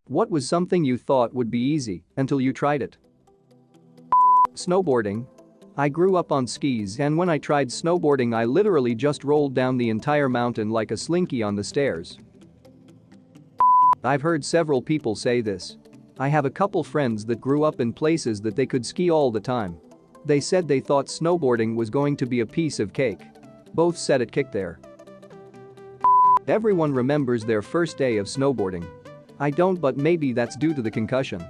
What was something you thought would be easy until you tried it? Snowboarding. I grew up on skis and when I tried snowboarding I literally just rolled down the entire mountain like a slinky on the stairs. I've heard several people say this. I have a couple friends that grew up in places that they could ski all the time. They said they thought snowboarding was going to be a piece of cake. Both said it kicked their. Everyone remembers their first day of snowboarding. I don't, but maybe that's due to the concussion.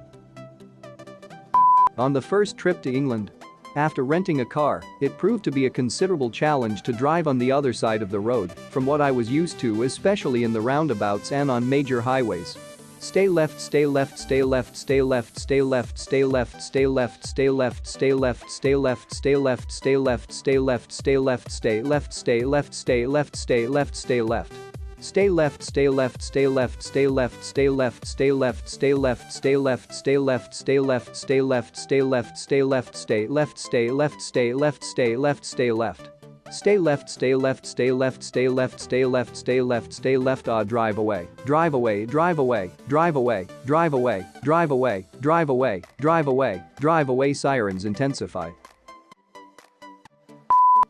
On the first trip to England. After renting a car, it proved to be a considerable challenge to drive on the other side of the road from what I was used to, especially in the roundabouts and on major highways. Stay left, stay left, stay left, stay left, stay left, stay left, stay left, stay left, stay left, stay left, stay left, stay left, stay left, stay left, stay left, stay left, stay left, stay left, stay left. Stay left, stay left, stay left, stay left, stay left, stay left, stay left, stay left, stay left, stay left, stay left, stay left, stay left, stay left, stay left, stay left, stay left, stay left. Stay left, stay left, stay left, stay left, stay left, stay left, stay left. Drive away, drive away, drive away, drive away, drive away, drive away, drive away, drive away, drive away. Sirens intensify.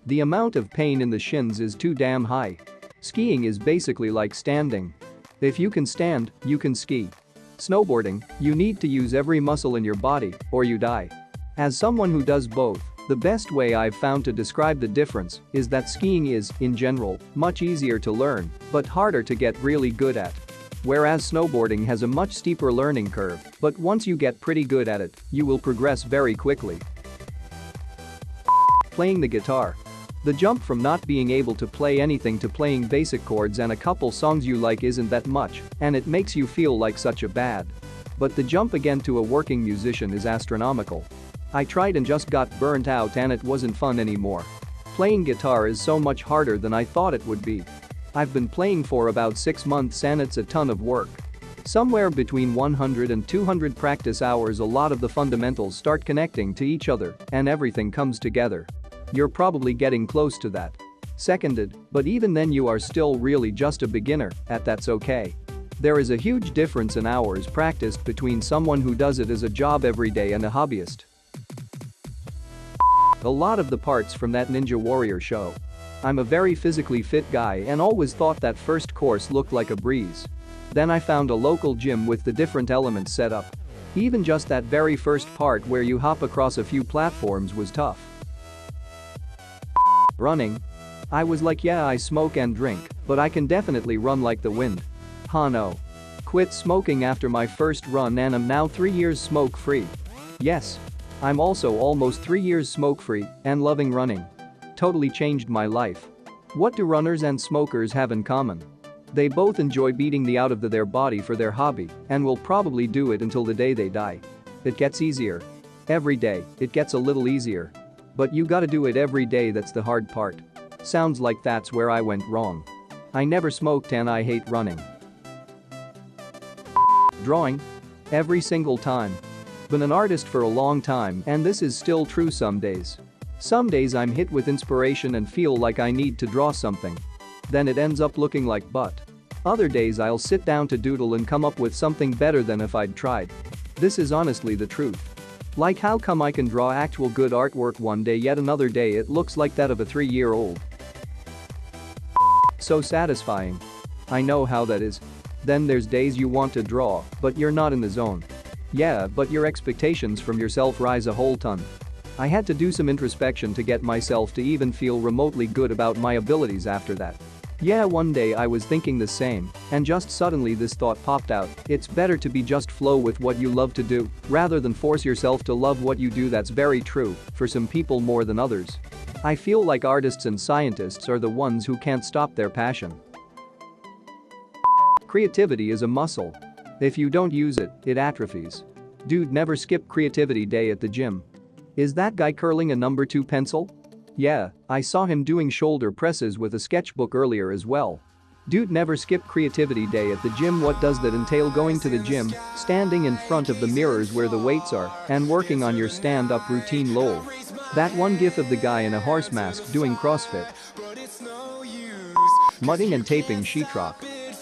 The amount of pain in the shins is too damn high. Skiing is basically like standing. If you can stand, you can ski. Snowboarding, you need to use every muscle in your body or you die. As someone who does both, the best way I've found to describe the difference is that skiing is, in general, much easier to learn, but harder to get really good at. Whereas snowboarding has a much steeper learning curve, but once you get pretty good at it, you will progress very quickly. Playing the guitar. The jump from not being able to play anything to playing basic chords and a couple songs you like isn't that much, and it makes you feel like such a bad. But the jump again to a working musician is astronomical. I tried and just got burnt out and it wasn't fun anymore. Playing guitar is so much harder than I thought it would be. I've been playing for about 6 months and it's a ton of work. Somewhere between 100 and 200 practice hours, a lot of the fundamentals start connecting to each other and everything comes together. You're probably getting close to that. Seconded, but even then you are still really just a beginner, and that's okay. There is a huge difference in hours practiced between someone who does it as a job every day and a hobbyist. A lot of the parts from that Ninja Warrior show. I'm a very physically fit guy and always thought that first course looked like a breeze. Then I found a local gym with the different elements set up. Even just that very first part where you hop across a few platforms was tough. Running. I was like, yeah, I smoke and drink, but I can definitely run like the wind. No. Quit smoking after my first run and I'm now 3 years smoke-free. Yes. I'm also almost 3 years smoke-free and loving running. Totally changed my life. What do runners and smokers have in common? They both enjoy beating the out of their body for their hobby and will probably do it until the day they die. It gets easier. Every day, it gets a little easier. But you gotta do it every day, that's the hard part. Sounds like that's where I went wrong. I never smoked and I hate running. Drawing. Every single time. Been an artist for a long time and this is still true some days. Some days I'm hit with inspiration and feel like I need to draw something. Then it ends up looking like butt. Other days I'll sit down to doodle and come up with something better than if I'd tried. This is honestly the truth. Like, how come I can draw actual good artwork one day yet another day it looks like that of a 3-year-old? So satisfying. I know how that is. Then there's days you want to draw, but you're not in the zone. Yeah, but your expectations from yourself rise a whole ton. I had to do some introspection to get myself to even feel remotely good about my abilities after that. Yeah, one day I was thinking the same, and just suddenly this thought popped out: it's better to be just flow with what you love to do, rather than force yourself to love what you do. That's very true, for some people more than others. I feel like artists and scientists are the ones who can't stop their passion. Creativity is a muscle. If you don't use it, it atrophies. Dude, never skip creativity day at the gym. Is that guy curling a number 2 pencil? Yeah, I saw him doing shoulder presses with a sketchbook earlier as well. Dude, never skip creativity day at the gym. What does that entail? Going to the gym, standing in front of the mirrors where the weights are, and working on your stand-up routine. Lol. That one gif of the guy in a horse mask doing CrossFit. Mudding and taping sheetrock.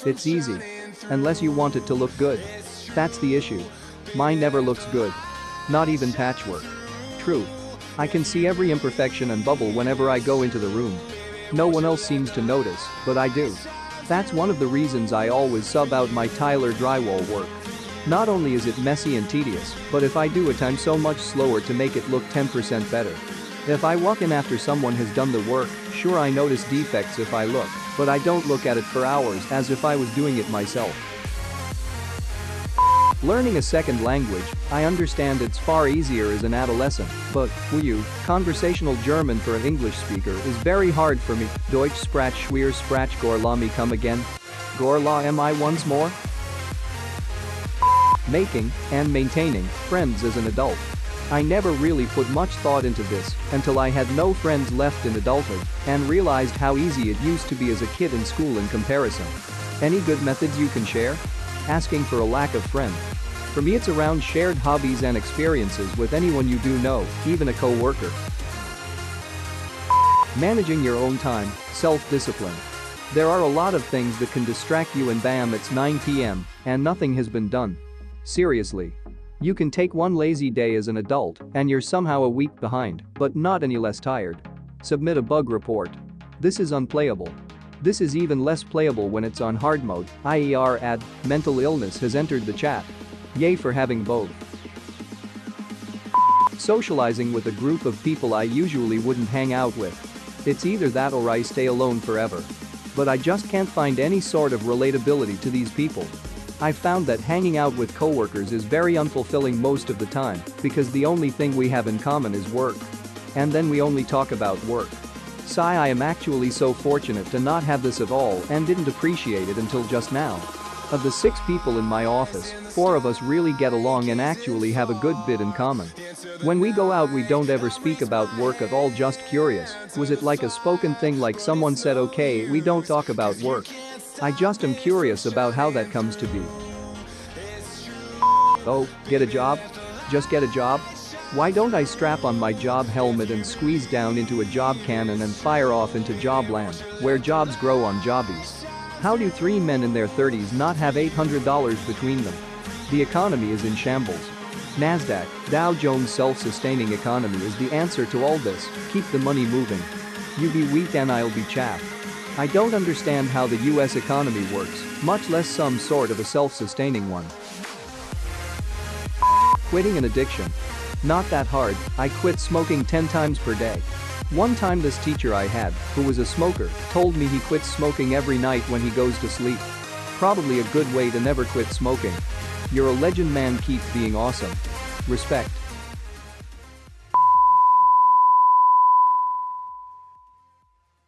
It's easy. Unless you want it to look good. That's the issue. Mine never looks good. Not even patchwork. True. I can see every imperfection and bubble whenever I go into the room. No one else seems to notice, but I do. That's one of the reasons I always sub out my Tyler drywall work. Not only is it messy and tedious, but if I do it I'm so much slower to make it look 10% better. If I walk in after someone has done the work, sure I notice defects if I look, but I don't look at it for hours as if I was doing it myself. Learning a second language, I understand it's far easier as an adolescent, but, conversational German for an English speaker is very hard for me. Deutsch sprach schwer sprach Gorla me come again? Gorla am I once more? Making and maintaining friends as an adult. I never really put much thought into this until I had no friends left in adulthood and realized how easy it used to be as a kid in school in comparison. Any good methods you can share? Asking for a lack of friend. For me it's around shared hobbies and experiences with anyone you do know, even a co-worker. Managing your own time, self-discipline. There are a lot of things that can distract you and bam it's 9 p.m. and nothing has been done. Seriously. You can take one lazy day as an adult and you're somehow a week behind, but not any less tired. Submit a bug report. This is unplayable. This is even less playable when it's on hard mode, IER add, mental illness has entered the chat. Yay for having both. Socializing with a group of people I usually wouldn't hang out with. It's either that or I stay alone forever. But I just can't find any sort of relatability to these people. I've found that hanging out with coworkers is very unfulfilling most of the time because the only thing we have in common is work. And then we only talk about work. Sigh, I am actually so fortunate to not have this at all and didn't appreciate it until just now. Of the 6 people in my office, 4 of us really get along and actually have a good bit in common. When we go out we don't ever speak about work at all, just curious, was it like a spoken thing like someone said okay we don't talk about work? I just am curious about how that comes to be. Oh, get a job? Just get a job? Why don't I strap on my job helmet and squeeze down into a job cannon and fire off into jobland, where jobs grow on jobbies? How do 3 men in their 30s not have $800 between them? The economy is in shambles. Nasdaq, Dow Jones self-sustaining economy is the answer to all this, keep the money moving. You be weak and I'll be chaff. I don't understand how the US economy works, much less some sort of a self-sustaining one. Quitting an addiction. Not that hard, I quit smoking 10 times per day. One time this teacher I had, who was a smoker, told me he quits smoking every night when he goes to sleep. Probably a good way to never quit smoking. You're a legend man, keep being awesome. Respect.